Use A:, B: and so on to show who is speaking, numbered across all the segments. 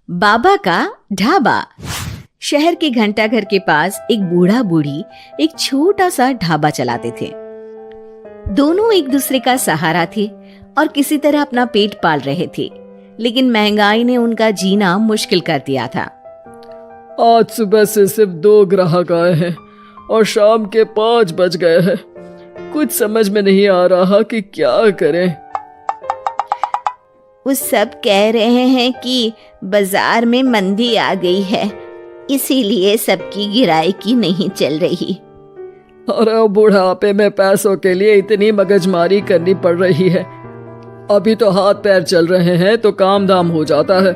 A: बाबा का ढाबा। शहर के घंटाघर के पास एक बूढ़ा बूढ़ी एक छोटा सा ढाबा चलाते थे। दोनों एक दूसरे का सहारा थे और किसी तरह अपना पेट पाल रहे थे, लेकिन महंगाई ने उनका जीना मुश्किल कर दिया था।
B: आज सुबह से सिर्फ 2 ग्राहक आए हैं और शाम के 5 बज गए हैं। कुछ समझ में नहीं आ रहा कि क्या करें।
A: वो सब कह रहे हैं कि बाजार में मंदी आ गई है, इसीलिए सबकी गिराई नहीं चल रही।
B: अरे बुढ़ापे में पैसों के लिए इतनी मगजमारी करनी पड़ रही है। अभी तो हाथ पैर चल रहे हैं तो काम धाम हो जाता है,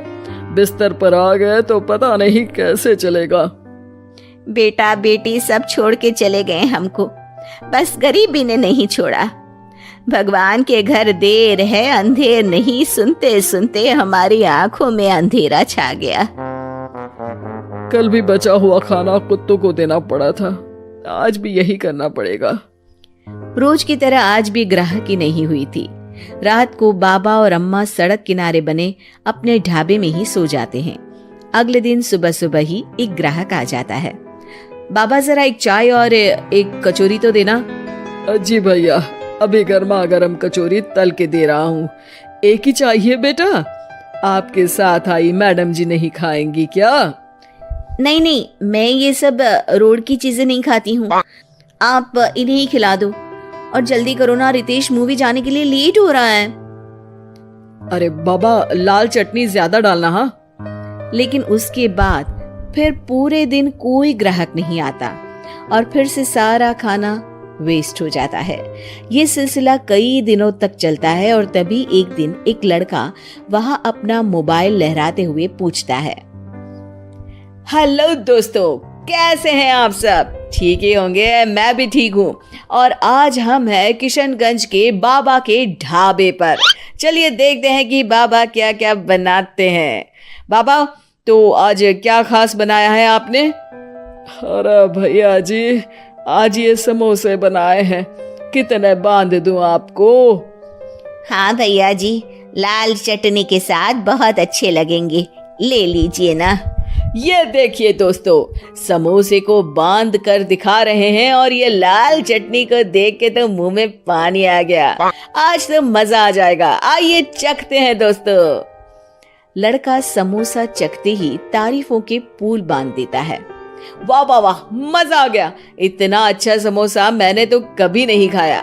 B: बिस्तर पर आ गए तो पता नहीं कैसे चलेगा।
A: बेटा बेटी सब छोड़ के चले गए हमको, बस गरीबी ने नहीं छोड़ा। भगवान के घर देर है अंधेर नहीं, सुनते सुनते हमारी आंखों में अंधेरा छा गया।
B: कल भी बचा हुआ खाना कुत्तों को देना पड़ा था, आज भी यही करना पड़ेगा।
A: रोज की तरह आज भी ग्राहकी नहीं हुई थी। रात को बाबा और अम्मा सड़क किनारे बने अपने ढाबे में ही सो जाते हैं। अगले दिन सुबह सुबह ही एक ग्राहक आ जाता है। बाबा जरा एक चाय और एक कचौरी तो देना।
B: जी भैया, अभी गर्मा गर्म कचौरी तल के दे रहा हूँ। एक ही चाहिए बेटा? आपके साथ आई मैडम जी नहीं खाएंगी क्या?
A: नहीं नहीं, मैं ये सब रोड की चीजें नहीं खाती हूँ, आप इन्हें ही खिला दो। और जल्दी करो ना, रितेश मूवी जाने के लिए लेट हो रहा है।
B: अरे बाबा, लाल चटनी ज्यादा डालना। हाँ।
A: लेकिन उसके बाद फिर पूरे दिन कोई ग्राहक नहीं आता और फिर से सारा खाना वेस्ट हो जाता है। ये सिलसिला कई दिनों तक चलता है और तभी एक दिन एक लड़का वहां अपना मोबाइल लहराते हुए पूछता है, हेलो दोस्तों, कैसे हैं आप सब? ठीक ही होंगे, मैं भी ठीक हूँ। और आज हम हैं किशनगंज के बाबा के ढाबे पर। चलिए देखते हैं कि बाबा क्या क्या बनाते हैं। बाबा, तो आज क्या खास बनाया है आपने?
B: अरे भैया जी, आज ये समोसे बनाए हैं, कितने बांध दूं आपको?
A: हाँ भैया जी, लाल चटनी के साथ बहुत अच्छे लगेंगे, ले लीजिए ना। ये देखिए दोस्तों, समोसे को बांध कर दिखा रहे हैं और ये लाल चटनी को देख के तो मुंह में पानी आ गया। आज तो मजा आ जाएगा, आइए चखते हैं दोस्तों। लड़का समोसा चखते ही तारीफों के पुल बांध देता है। वाह वाह वाह, मजा आ गया, इतना अच्छा समोसा मैंने तो कभी नहीं खाया।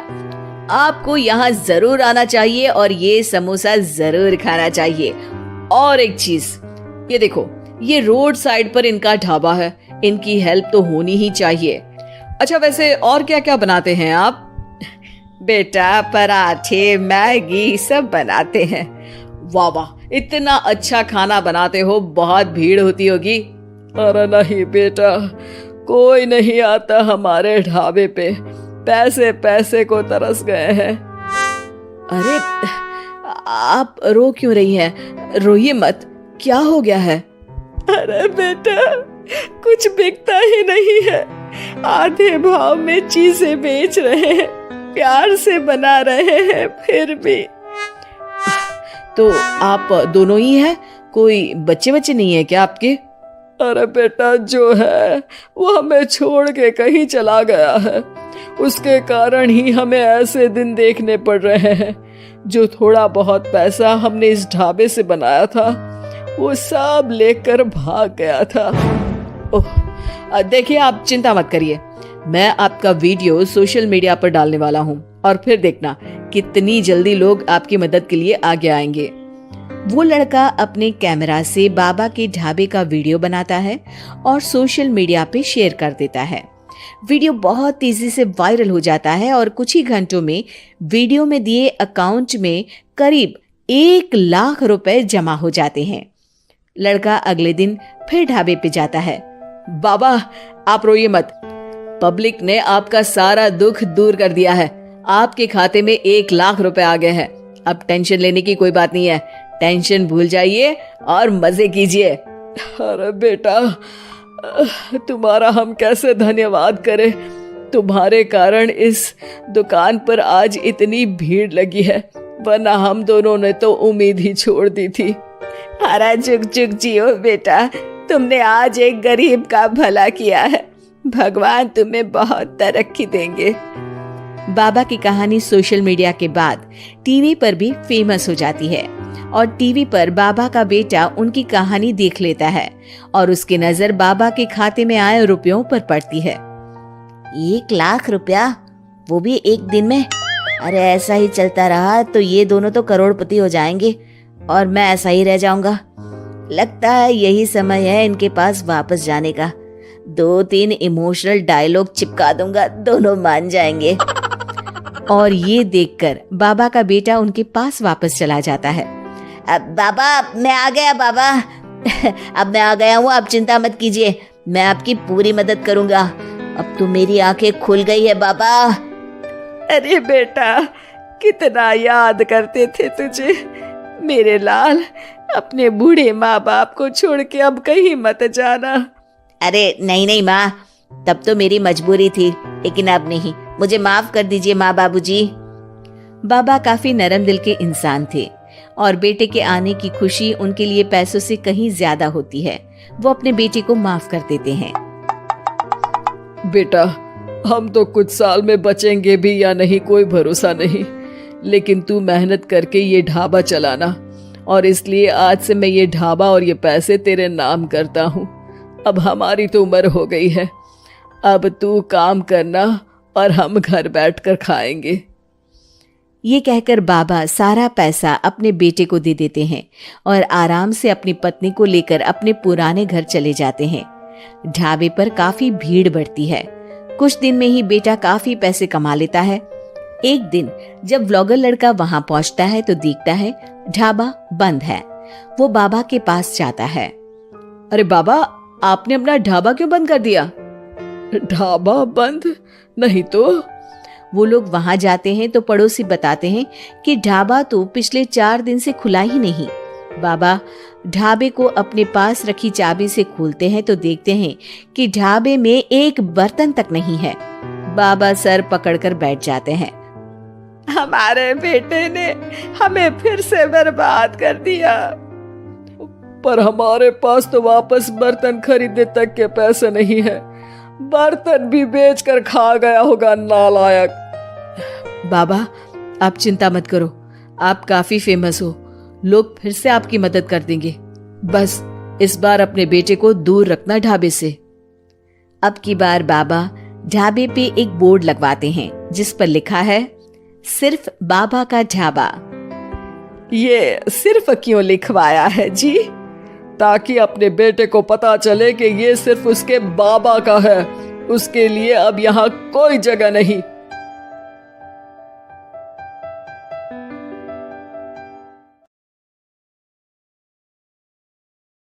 A: आपको यहाँ जरूर आना चाहिए और ये समोसा जरूर खाना चाहिए। और एक चीज, ये देखो, ये रोड साइड पर इनका ढाबा है, इनकी हेल्प तो होनी ही चाहिए। अच्छा, वैसे और क्या क्या बनाते हैं आप? बेटा, पराठे मैगी सब बनाते हैं। वाह वाह, इतना अच्छा खाना बनाते हो, बहुत भीड़ होती होगी।
B: अरे नहीं बेटा, कोई नहीं आता हमारे ढाबे पे, पैसे पैसे को तरस गए हैं।
A: अरे आप रो क्यों रही हैं? रोइए मत, क्या हो गया है?
B: अरे बेटा, कुछ बिकता ही नहीं है, आधे भाव में चीजें बेच रहे हैं, प्यार से बना रहे हैं, फिर भी।
A: तो आप दोनों ही हैं? कोई बच्चे नहीं है क्या आपके?
B: अरे बेटा, जो है वो हमें छोड़ के कहीं चला गया है, उसके कारण ही हमें ऐसे दिन देखने पड़ रहे हैं। जो थोड़ा बहुत पैसा हमने इस ढाबे से बनाया था, वो सब लेकर भाग गया था।
A: ओह, देखिए आप चिंता मत करिए, मैं आपका वीडियो सोशल मीडिया पर डालने वाला हूँ और फिर देखना कितनी जल्दी लोग आपकी मदद के लिए आगे आएंगे। वो लड़का अपने कैमरा से बाबा के ढाबे का वीडियो बनाता है और सोशल मीडिया पे शेयर कर देता है। वीडियो बहुत तेजी से वायरल हो जाता है और कुछ ही घंटों में वीडियो में दिए अकाउंट में करीब 1 लाख रुपए जमा हो जाते हैं। लड़का अगले दिन फिर ढाबे पे जाता है। बाबा, आप रोइए मत, पब्लिक ने आपका सारा दुख दूर कर दिया है, आपके खाते में 1 लाख रुपए आ गए हैं। अब टेंशन लेने की कोई बात नहीं है, टेंशन भूल जाइए और मजे कीजिए।
B: अरे बेटा, तुम्हारा हम कैसे धन्यवाद करें, तुम्हारे कारण इस दुकान पर आज इतनी भीड़ लगी है, वरना हम दोनों ने तो उम्मीद ही छोड़ दी थी।
A: हरा जुग जुग जियो बेटा, तुमने आज एक गरीब का भला किया है। भगवान तुम्हें बहुत तरक्की देंगे। बाबा की कहानी सोशल मीडिया के बाद टीवी पर भी फेमस हो जाती है और टीवी पर बाबा का बेटा उनकी कहानी देख लेता है और उसकी नजर बाबा के खाते में आए रुपयों पर पड़ती है। 1 लाख रुपया, वो भी एक दिन में? अरे ऐसा ही चलता रहा तो ये दोनों तो करोड़पति हो जाएंगे और मैं ऐसा ही रह जाऊंगा। लगता है यही समय है इनके पास वापस जाने का। 2-3 इमोशनल डायलॉग चिपका दूंगा, दोनों मान जाएंगे। और ये देखकर बाबा का बेटा उनके पास वापस चला जाता है। अब बाबा मैं आ गया बाबा। अब मैं आ गया हूँ, आप चिंता मत कीजिए, मैं आपकी पूरी मदद करूंगा। अब तो मेरी आंखें खुल गई है बाबा।
B: अरे बेटा, कितना याद करते थे तुझे मेरे लाल। अपने बूढ़े माँ बाप को छोड़ के अब कहीं मत जाना।
A: अरे नहीं नहीं माँ, तब तो मेरी मजबूरी थी, लेकिन अब नहीं। मुझे माफ कर दीजिए माँ बाबूजी। बाबा काफी नरम दिल के इंसान थे और बेटे के आने की खुशी उनके लिए पैसों से कहीं ज्यादा होती है। वो अपने बेटे को माफ कर देते हैं।
B: बेटा, हम तो कुछ साल में बचेंगे भी या नहीं कोई भरोसा नहीं, लेकिन तू मेहनत करके ये ढाबा चलाना, और इसलिए आज से मैं ये ढाबा और ये पैसे तेरे नाम करता हूँ। अब हमारी तो उम्र हो गई है, अब तू काम करना और हम घर बैठकर खाएंगे।
A: ये कहकर बाबा सारा पैसा अपने बेटे को दे देते हैं और आराम से अपनी पत्नी को लेकर अपने पुराने घर चले जाते हैं। ढाबे पर काफी भीड़ बढ़ती है। कुछ दिन में ही बेटा काफी पैसे कमा लेता है। एक दिन जब व्लॉगर लड़का वहां पहुंचता है तो देखता है ढाबा बंद है। वो बाबा के पास जाता है।
B: अरे बाबा, आपने अपना ढाबा क्यों बंद कर दिया? ढाबा बंद नहीं तो?
A: वो लोग वहां जाते हैं तो पड़ोसी बताते हैं कि ढाबा तो पिछले 4 दिन से खुला ही नहीं। बाबा ढाबे को अपने पास रखी चाबी से खोलते हैं तो देखते हैं कि ढाबे में एक बर्तन तक नहीं है। बाबा सर पकड़कर बैठ जाते हैं।
B: हमारे बेटे ने हमें फिर से बर्बाद कर दिया। पर हमारे पास तो वापस बर्तन खरीदने तक के पैसे नहीं है। बर्तन भी बेचकर खा गया होगा नालायक।
A: बाबा आप चिंता मत करो, आप काफी फेमस हो, लोग फिर से आपकी मदद कर देंगे। बस इस बार अपने बेटे को दूर रखना ढाबे से। अब की बार बाबा ढाबे पे एक बोर्ड लगवाते हैं जिस पर लिखा है सिर्फ बाबा का ढाबा।
B: ये सिर्फ क्यों लिखवाया है जी? ताकि अपने बेटे को पता चले कि ये सिर्फ उसके बाबा का है, उसके लिए अब यहाँ कोई जगह नहीं।